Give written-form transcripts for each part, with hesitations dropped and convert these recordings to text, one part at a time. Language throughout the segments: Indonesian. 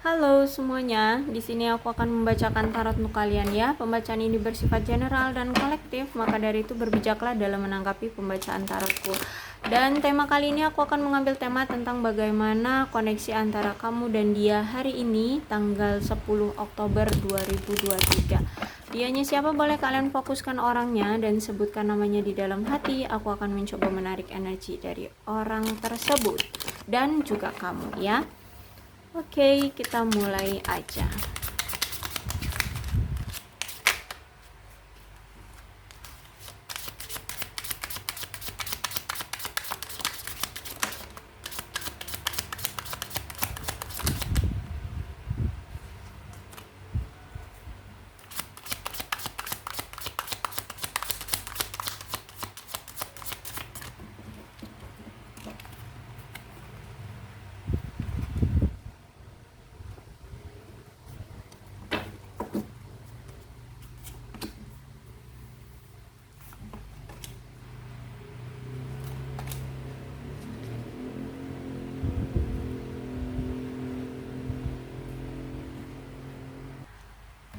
Halo semuanya, di sini aku akan membacakan tarot untuk kalian ya. Pembacaan ini bersifat general dan kolektif, maka dari itu berbijaklah dalam menanggapi pembacaan tarotku. Dan tema kali ini aku akan mengambil tema tentang bagaimana koneksi antara kamu dan dia hari ini, tanggal 10 Oktober 2023. Dianya siapa, boleh kalian fokuskan orangnya dan sebutkan namanya di dalam hati. Aku akan mencoba menarik energi dari orang tersebut dan juga kamu ya. Oke, kita mulai aja.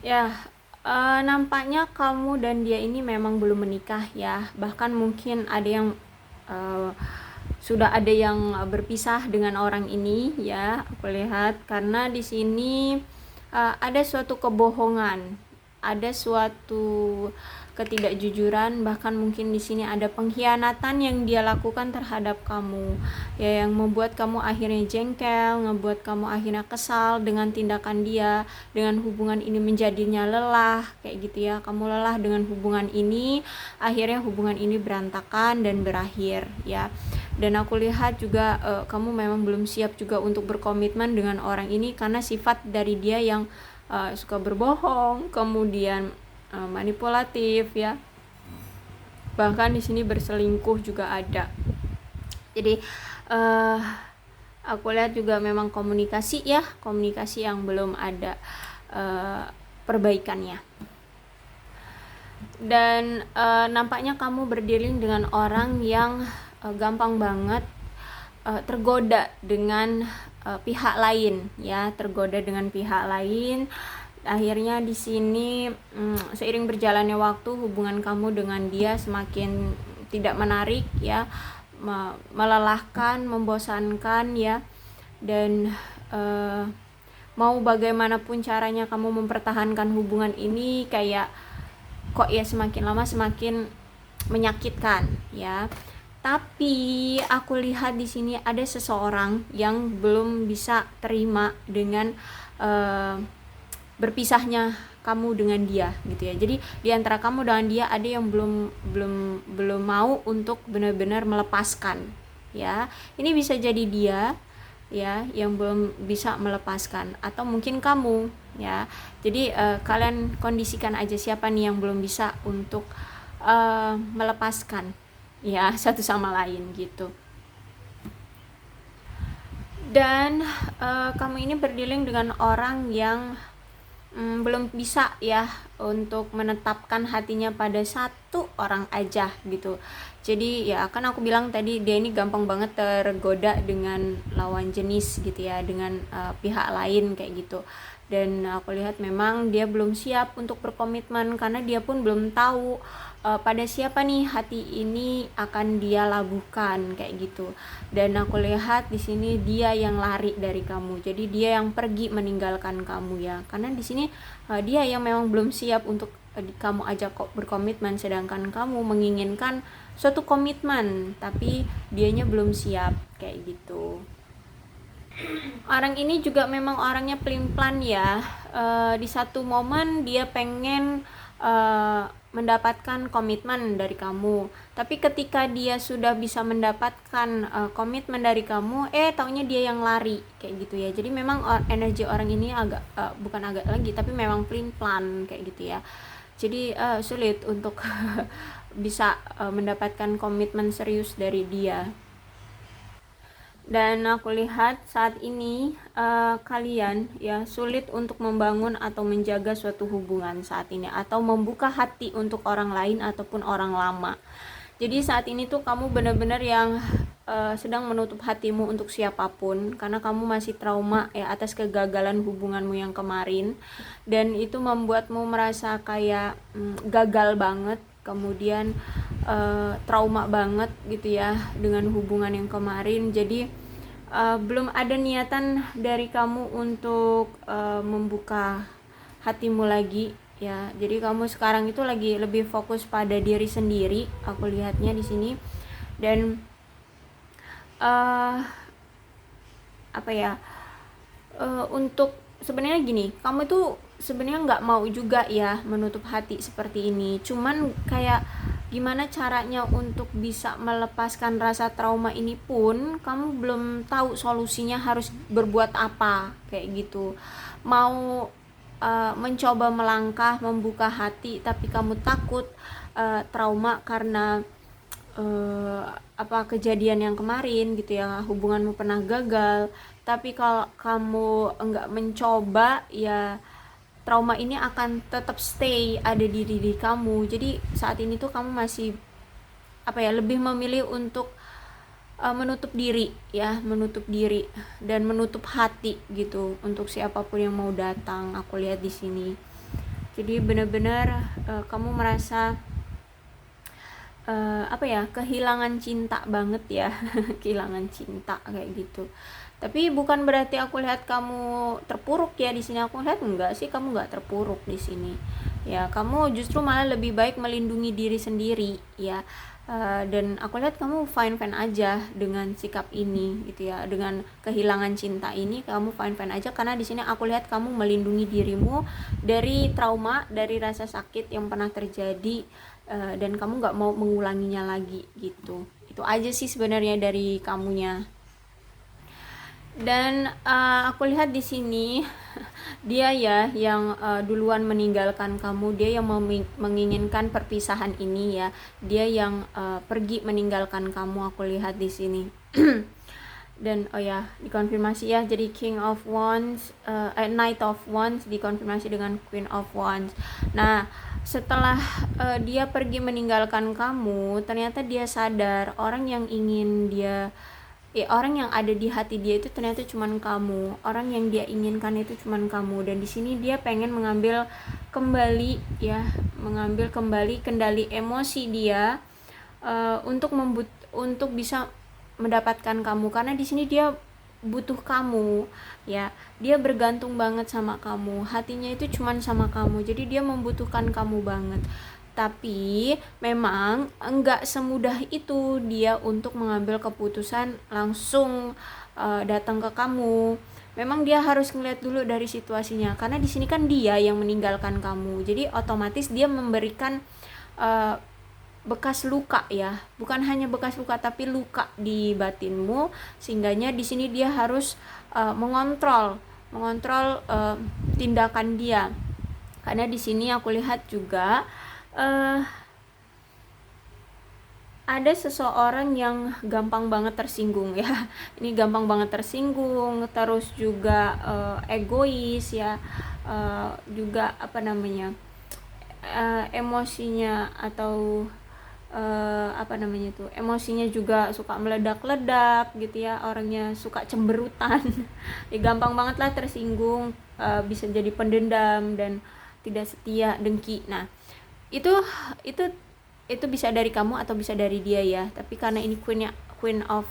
Ya, nampaknya kamu dan dia ini memang belum menikah ya. Bahkan mungkin ada yang sudah ada yang berpisah dengan orang ini ya. Aku lihat karena di sini ada suatu kebohongan, ada suatu ketidakjujuran, bahkan mungkin di sini ada pengkhianatan yang dia lakukan terhadap kamu ya, yang membuat kamu akhirnya jengkel, ngebuat kamu akhirnya kesal dengan tindakan dia, dengan hubungan ini menjadinya lelah kayak gitu ya. Kamu lelah dengan hubungan ini, akhirnya hubungan ini berantakan dan berakhir ya. Dan aku lihat juga kamu memang belum siap juga untuk berkomitmen dengan orang ini karena sifat dari dia yang suka berbohong, kemudian manipulatif ya. Bahkan di sini berselingkuh juga ada. Jadi aku lihat juga memang komunikasi ya, komunikasi yang belum ada perbaikannya. Dan nampaknya kamu berdealing dengan orang yang gampang banget tergoda dengan pihak lain ya, tergoda dengan pihak lain. Akhirnya di sini seiring berjalannya waktu, hubungan kamu dengan dia semakin tidak menarik ya, melelahkan, membosankan ya. Dan mau bagaimanapun caranya kamu mempertahankan hubungan ini, kayak kok ya semakin lama semakin menyakitkan ya. Tapi aku lihat di sini ada seseorang yang belum bisa terima dengan berpisahnya kamu dengan dia gitu ya. Jadi di antara kamu dengan dia ada yang belum mau untuk benar-benar melepaskan ya. Ini bisa jadi dia ya yang belum bisa melepaskan, atau mungkin kamu ya. Jadi kalian kondisikan aja siapa nih yang belum bisa untuk melepaskan ya satu sama lain gitu. Dan kamu ini berdealing dengan orang yang belum bisa ya untuk menetapkan hatinya pada satu orang aja gitu. Jadi ya kan aku bilang tadi, dia ini gampang banget tergoda dengan lawan jenis gitu ya, dengan pihak lain kayak gitu. Dan aku lihat memang dia belum siap untuk berkomitmen karena dia pun belum tahu pada siapa nih hati ini akan dia labuhkan kayak gitu. Dan aku lihat di sini dia yang lari dari kamu, jadi dia yang pergi meninggalkan kamu ya, karena di sini dia yang memang belum siap untuk kamu ajak kok berkomitmen, sedangkan kamu menginginkan suatu komitmen tapi dianya belum siap kayak gitu. Orang ini juga memang orangnya pelin-pelan ya. Di satu momen dia pengen mendapatkan komitmen dari kamu, tapi ketika dia sudah bisa mendapatkan komitmen dari kamu, taunya dia yang lari kayak gitu ya. Jadi memang energi orang ini agak bukan agak lagi, tapi memang pelin-pelan kayak gitu ya. Jadi sulit untuk bisa mendapatkan komitmen serius dari dia. Dan aku lihat saat ini kalian ya sulit untuk membangun atau menjaga suatu hubungan saat ini, atau membuka hati untuk orang lain ataupun orang lama. Jadi saat ini tuh kamu benar-benar yang sedang menutup hatimu untuk siapapun karena kamu masih trauma ya atas kegagalan hubunganmu yang kemarin, dan itu membuatmu merasa kayak gagal banget, kemudian trauma banget gitu ya dengan hubungan yang kemarin. Jadi belum ada niatan dari kamu untuk membuka hatimu lagi ya. Jadi kamu sekarang itu lagi lebih fokus pada diri sendiri, aku lihatnya di sini. Dan apa ya, untuk sebenarnya gini, kamu tuh sebenarnya nggak mau juga ya menutup hati seperti ini, cuman kayak gimana caranya untuk bisa melepaskan rasa trauma ini pun kamu belum tahu solusinya harus berbuat apa kayak gitu. Mau mencoba melangkah membuka hati tapi kamu takut trauma karena kejadian yang kemarin gitu ya, hubunganmu pernah gagal. Tapi kalau kamu enggak mencoba ya trauma ini akan tetap stay ada di diri kamu. Jadi saat ini tuh kamu masih lebih memilih untuk menutup diri ya, menutup diri dan menutup hati gitu untuk siapapun yang mau datang, aku lihat di sini. Jadi benar-benar kamu merasa kehilangan cinta banget ya. Kehilangan cinta kayak gitu. Tapi bukan berarti aku lihat kamu terpuruk ya di sini. Aku lihat enggak sih, kamu enggak terpuruk di sini ya. Kamu justru malah lebih baik melindungi diri sendiri ya. Dan aku lihat kamu fine aja dengan sikap ini gitu ya, dengan kehilangan cinta ini kamu fine aja, karena di sini aku lihat kamu melindungi dirimu dari trauma, dari rasa sakit yang pernah terjadi, dan kamu nggak mau mengulanginya lagi gitu. Itu aja sih sebenarnya dari kamunya. Dan aku lihat di sini dia ya yang duluan meninggalkan kamu, dia yang menginginkan perpisahan ini ya, dia yang pergi meninggalkan kamu, aku lihat di sini. Dan dikonfirmasi ya, jadi King of Wands, Knight of Wands dikonfirmasi dengan Queen of Wands. Nah, setelah dia pergi meninggalkan kamu, ternyata dia sadar orang yang ada di hati dia itu ternyata cuman kamu. Orang yang dia inginkan itu cuman kamu. Dan di sini dia pengen mengambil kembali kendali emosi dia, untuk bisa mendapatkan kamu, karena di sini dia butuh kamu ya. Dia bergantung banget sama kamu. Hatinya itu cuman sama kamu. Jadi dia membutuhkan kamu banget. Tapi memang enggak semudah itu dia untuk mengambil keputusan langsung datang ke kamu. Memang dia harus ngeliat dulu dari situasinya, karena di sini kan dia yang meninggalkan kamu. Jadi otomatis dia memberikan bekas luka ya, bukan hanya bekas luka tapi luka di batinmu, sehingganya di sini dia harus mengontrol tindakan dia. Karena di sini aku lihat juga ada seseorang yang gampang banget tersinggung ya. Ini gampang banget tersinggung, terus juga egois ya, juga emosinya atau emosinya juga suka meledak-ledak gitu ya, orangnya suka cemberutan. Ya, gampang banget lah tersinggung, bisa jadi pendendam dan tidak setia, dengki. Nah, itu bisa dari kamu atau bisa dari dia ya. Tapi karena ini Queen of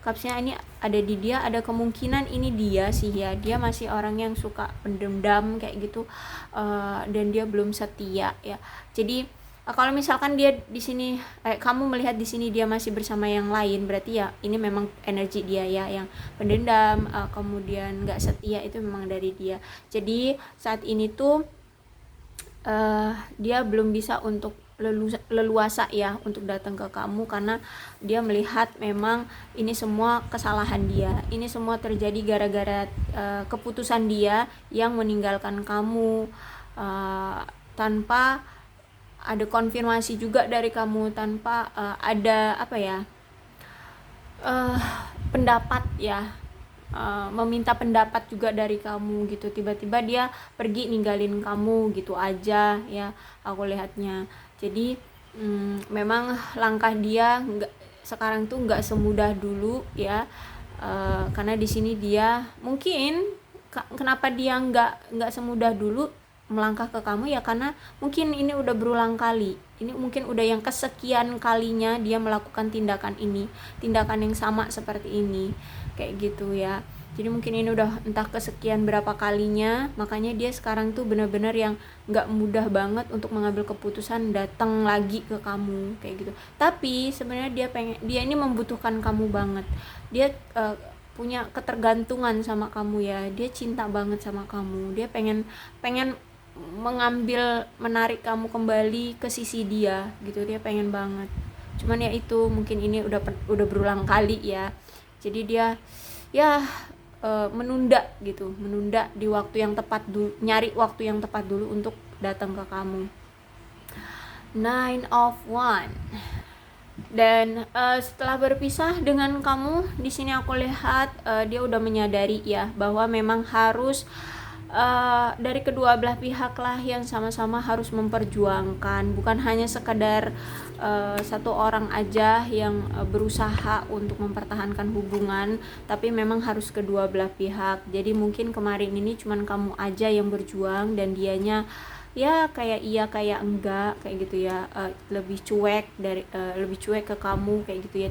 Cups-nya ini ada di dia, ada kemungkinan ini dia sih ya. Dia masih orang yang suka pendendam kayak gitu, dan dia belum setia ya. Jadi kalau misalkan dia di sini kamu melihat di sini dia masih bersama yang lain, berarti ya ini memang energi dia ya, yang pendendam, kemudian nggak setia, itu memang dari dia. Jadi saat ini tuh dia belum bisa untuk leluasa ya untuk datang ke kamu, karena dia melihat memang ini semua kesalahan dia, ini semua terjadi gara-gara keputusan dia yang meninggalkan kamu, tanpa ada konfirmasi juga dari kamu, tanpa ada pendapat ya, meminta pendapat juga dari kamu gitu. Tiba-tiba dia pergi ninggalin kamu gitu aja ya, aku lihatnya. Jadi memang langkah dia sekarang tuh nggak semudah dulu ya. Karena di sini dia mungkin kenapa dia nggak semudah dulu melangkah ke kamu ya, karena mungkin ini udah berulang kali, ini mungkin udah yang kesekian kalinya dia melakukan tindakan ini, tindakan yang sama seperti ini, kayak gitu ya. Jadi mungkin ini udah entah kesekian berapa kalinya, makanya dia sekarang tuh benar-benar yang nggak mudah banget untuk mengambil keputusan datang lagi ke kamu kayak gitu. Tapi sebenarnya dia ini membutuhkan kamu banget. Dia punya ketergantungan sama kamu ya, dia cinta banget sama kamu, dia pengen menarik kamu kembali ke sisi dia gitu, dia pengen banget. Cuman ya itu mungkin ini udah berulang kali ya, jadi dia ya menunda gitu, menunda di waktu yang tepat dulu, nyari waktu yang tepat dulu untuk datang ke kamu. 9 of Wands. Dan setelah berpisah dengan kamu di sini aku lihat dia udah menyadari ya bahwa memang harus dari kedua belah pihak lah yang sama-sama harus memperjuangkan, bukan hanya sekadar satu orang aja yang berusaha untuk mempertahankan hubungan, tapi memang harus kedua belah pihak. Jadi mungkin kemarin ini cuman kamu aja yang berjuang dan dianya ya kayak iya kayak enggak kayak gitu ya, lebih cuek ke kamu kayak gitu ya,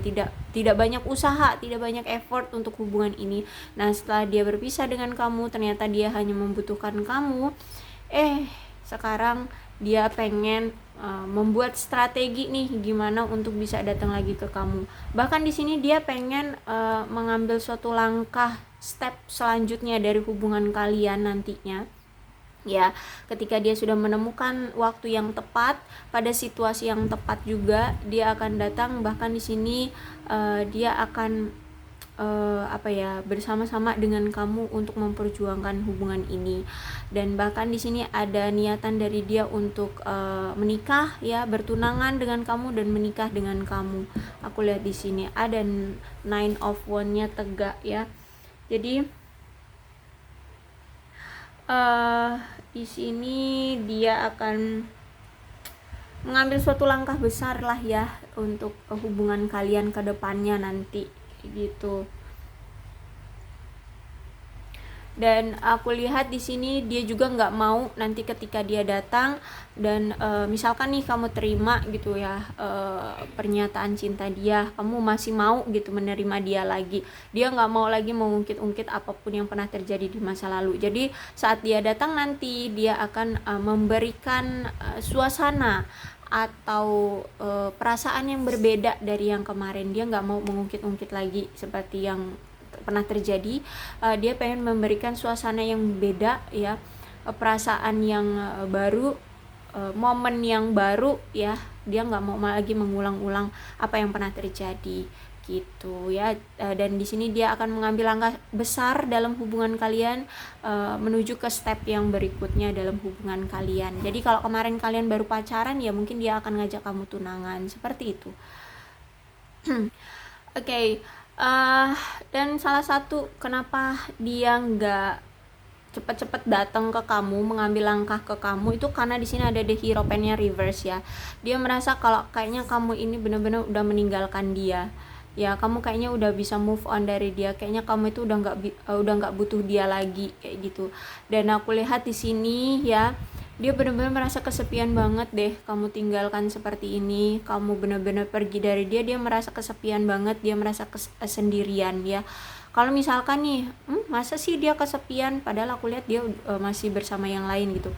tidak banyak usaha, tidak banyak effort untuk hubungan ini. Nah setelah dia berpisah dengan kamu, ternyata dia hanya membutuhkan kamu, sekarang dia pengen membuat strategi nih gimana untuk bisa datang lagi ke kamu. Bahkan di sini dia pengen mengambil suatu langkah step selanjutnya dari hubungan kalian nantinya. Ya, ketika dia sudah menemukan waktu yang tepat, pada situasi yang tepat juga dia akan datang. Bahkan di sini dia akan bersama-sama dengan kamu untuk memperjuangkan hubungan ini. Dan bahkan di sini ada niatan dari dia untuk menikah ya, bertunangan dengan kamu dan menikah dengan kamu. Aku lihat di sini ada 9 of Wands-nya tegak ya. Jadi di sini dia akan mengambil suatu langkah besar lah ya untuk hubungan kalian ke depannya nanti gitu. Dan aku lihat di sini dia juga nggak mau nanti ketika dia datang dan misalkan nih kamu terima gitu ya pernyataan cinta dia, kamu masih mau gitu menerima dia lagi, dia nggak mau lagi mengungkit-ungkit apapun yang pernah terjadi di masa lalu. Jadi saat dia datang nanti dia akan memberikan suasana atau perasaan yang berbeda dari yang kemarin. Dia nggak mau mengungkit-ungkit lagi seperti yang pernah terjadi. Dia pengen memberikan suasana yang beda ya, perasaan yang baru, momen yang baru ya. Dia nggak mau lagi mengulang-ulang apa yang pernah terjadi gitu ya. Dan di sini dia akan mengambil langkah besar dalam hubungan kalian, menuju ke step yang berikutnya dalam hubungan kalian. Jadi kalau kemarin kalian baru pacaran ya mungkin dia akan ngajak kamu tunangan seperti itu. Oke. Dan salah satu kenapa dia nggak cepet-cepet datang ke kamu, mengambil langkah ke kamu itu karena di sini ada the Hierophant-nya reverse ya. Dia merasa kalau kayaknya kamu ini benar-benar udah meninggalkan dia. Ya, kamu kayaknya udah bisa move on dari dia. Kayaknya kamu itu udah nggak butuh dia lagi kayak gitu. Dan aku lihat di sini ya, dia benar-benar merasa kesepian banget deh kamu tinggalkan seperti ini, kamu benar-benar pergi dari dia merasa kesepian banget, dia merasa sendirian ya. Kalau misalkan nih masa sih dia kesepian, padahal aku lihat dia masih bersama yang lain gitu.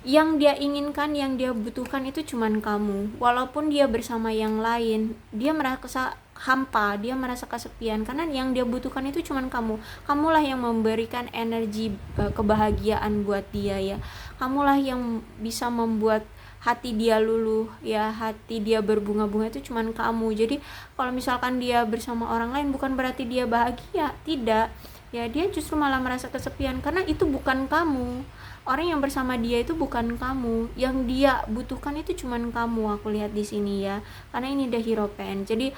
Yang dia inginkan, yang dia butuhkan itu cuman kamu. Walaupun dia bersama yang lain, dia merasa hampa, dia merasa kesepian karena yang dia butuhkan itu cuman kamu. Kamulah yang memberikan energi kebahagiaan buat dia ya. Kamulah yang bisa membuat hati dia luluh ya, hati dia berbunga-bunga itu cuman kamu. Jadi kalau misalkan dia bersama orang lain bukan berarti dia bahagia, tidak. Ya dia justru malah merasa kesepian karena itu bukan kamu. Orang yang bersama dia itu bukan kamu, yang dia butuhkan itu cuman kamu. Aku lihat di sini ya, karena ini the Hierophant. Jadi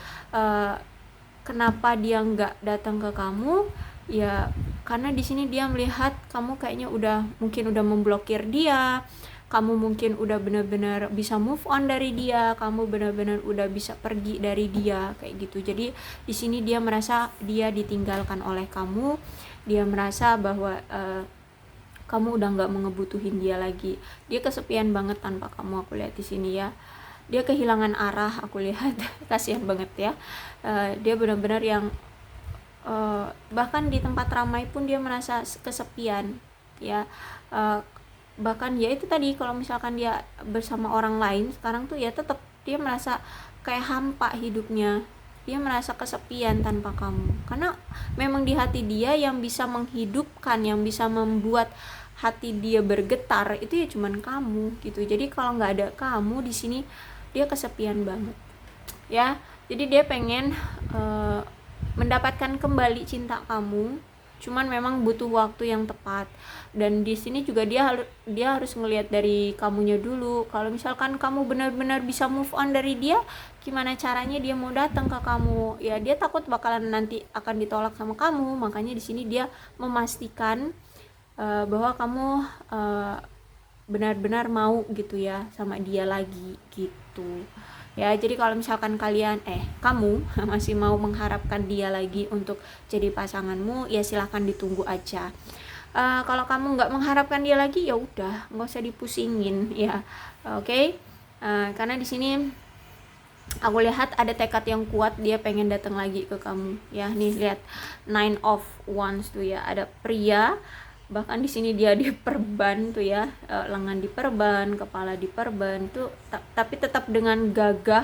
kenapa dia nggak datang ke kamu? Ya karena di sini dia melihat kamu kayaknya mungkin udah memblokir dia, kamu mungkin udah benar-benar bisa move on dari dia, kamu benar-benar udah bisa pergi dari dia kayak gitu. Jadi di sini dia merasa dia ditinggalkan oleh kamu, dia merasa bahwa kamu udah nggak mengebutuhin dia lagi, dia kesepian banget tanpa kamu. Aku lihat di sini ya, dia kehilangan arah, aku lihat. Kasihan banget ya. Dia benar-benar yang bahkan di tempat ramai pun dia merasa kesepian ya. Bahkan ya itu tadi, kalau misalkan dia bersama orang lain sekarang tuh ya tetap dia merasa kayak hampa hidupnya, dia merasa kesepian tanpa kamu, karena memang di hati dia yang bisa menghidupkan, yang bisa membuat hati dia bergetar itu ya cuman kamu gitu. Jadi kalau nggak ada kamu di sini dia kesepian banget ya. Jadi dia pengen mendapatkan kembali cinta kamu, cuman memang butuh waktu yang tepat. Dan di sini juga dia harus ngelihat dari kamunya dulu. Kalau misalkan kamu benar-benar bisa move on dari dia, gimana caranya dia mau datang ke kamu ya? Dia takut bakalan nanti akan ditolak sama kamu. Makanya di sini dia memastikan bahwa kamu benar-benar mau gitu ya sama dia lagi gitu ya. Jadi kalau misalkan kamu masih mau mengharapkan dia lagi untuk jadi pasanganmu, ya silahkan ditunggu aja. Kalau kamu nggak mengharapkan dia lagi, ya udah nggak usah dipusingin ya. Oke. Karena di sini aku lihat ada tekad yang kuat, dia pengen datang lagi ke kamu ya. Nih lihat 9 of Wands tuh ya, ada pria, bahkan di sini dia diperban tuh ya, lengan diperban, kepala diperban tuh, tapi tetap dengan gagah.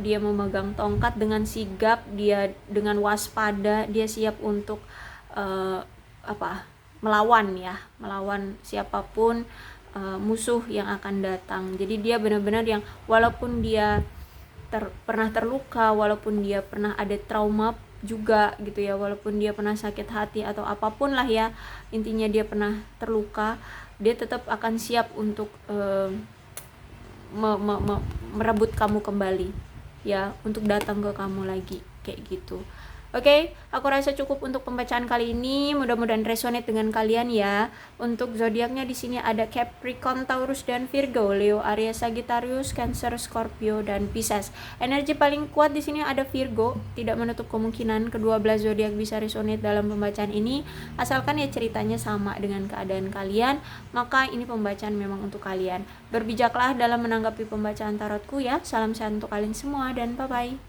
Dia memegang tongkat dengan sigap, dia dengan waspada, dia siap untuk melawan siapapun musuh yang akan datang. Jadi dia benar-benar yang walaupun dia pernah terluka, walaupun dia pernah ada trauma juga gitu ya, walaupun dia pernah sakit hati atau apapun lah ya, intinya dia pernah terluka, dia tetap akan siap untuk merebut kamu kembali ya, untuk datang ke kamu lagi kayak gitu. Oke, aku rasa cukup untuk pembacaan kali ini. Mudah-mudahan resonate dengan kalian ya. Untuk zodiaknya di sini ada Capricorn, Taurus dan Virgo, Leo, Aries, Sagittarius, Cancer, Scorpio dan Pisces. Energi paling kuat di sini ada Virgo. Tidak menutup kemungkinan kedua belas zodiak bisa resonate dalam pembacaan ini, asalkan ya ceritanya sama dengan keadaan kalian, maka ini pembacaan memang untuk kalian. Berbijaklah dalam menanggapi pembacaan tarotku ya. Salam sehat untuk kalian semua dan bye-bye.